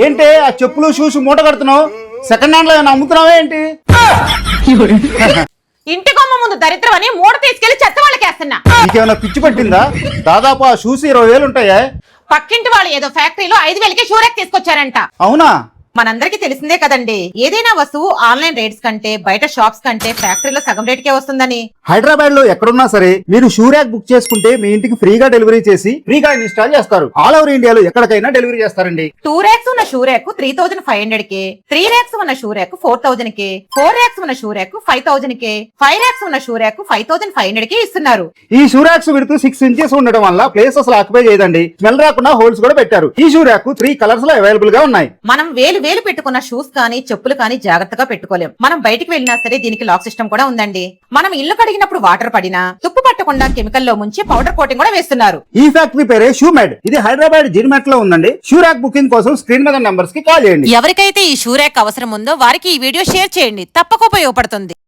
ఏంటి ఆ చెప్పులు షూస్ మూట కడుతున్నావు? సెకండ్ హ్యాండ్ లో ఏమైనా అమ్ముతున్నావా ఏంటి? ఇంటి కొమ్మ ముందు దరిద్రం అని మూట తీసుకెళ్లి చెత్త వాళ్ళకేస్తున్నా. నీకేమైనా పిచ్చి పట్టిందా? దాదాపు ఆ షూస్ 20,000 ఉంటాయా? పక్కింటి వాళ్ళు ఏదో ఫ్యాక్టరీలో 5,000కి షూరెక్ తీసుకొచ్చారంట. అవునా? మనందరికి తెలిసిందే కదండి, ఏదైనా వస్తువు ఆన్లైన్ రేట్స్ కంటే బయట షాప్స్ కంటే ఫ్యాక్టరీలో సగం రేట్కే వస్తుందని. హైదరాబాద్ లో ఎక్కడున్నా సరే మీరు షూ ర్యాక్ బుక్ చేసుకుంటే మీ ఇంటికి ఫ్రీగా డెలివరీ చేసి ఫ్రీగా ఇన్స్టాల్ చేస్తారు. ఆల్ ఓవర్ ఇండియాలో ఎక్కడికైనా డెలివరీ చేస్తారండి. 2 ర్యాక్స్ ఉన్న షూ ర్యాక్ 3,500 కి, 3 ర్యాక్స్ ఉన్న షూ ర్యాక్ 4,000 కి, 4 ర్యాక్స్ ఉన్న షూ ర్యాక్ 5,000 కి, 5 ర్యాక్స్ ఉన్న షూ ర్యాక్ 5,500 కి ఇస్తున్నారు. ఈ షూ ర్యాక్స్ విడుతూ 6 ఇంచెస్ ఉండడం వల్ల ప్లేస్ అసలు ఆక్యుపై చేయదండి. స్మెల్ రాకుండా హోల్స్ కూడా పెట్టారు. ఈ షూ ర్యాక్ 3 కలర్స్ లో అవైలబుల్ గా ఉన్నాయి. మనం వేలు పెట్టుకున్న షూస్ కానీ చెప్పులు కానీ జాగ్రత్తగా పెట్టుకోలేం. మనం బయటికి వెళ్ళినా సరే దీనికి లాక్ సిస్టమ్ కూడా ఉందండి. మనం ఇల్లు కడిగినప్పుడు వాటర్ పడినా తుప్పు పట్టకుండా కెమికల్ లో ముంచి పౌడర్ కోటింగ్ కూడా వేస్తున్నారు. ఈ ఫ్యాక్టరీ పేరే షూ మేడ్. ఇది హైదరాబాద్ జిన్మెట్ లో ఉందండి. షూ ర్యాక్ బుకింగ్ కోసం స్క్రీన్ మీద నంబర్స్ కి కాల్ చేయండి. ఎవరికైతే ఈ షూ ర్యాక్ అవసరం ఉందో వారికి ఈ వీడియో షేర్ చేయండి, తప్పక ఉపయోగపడుతుంది.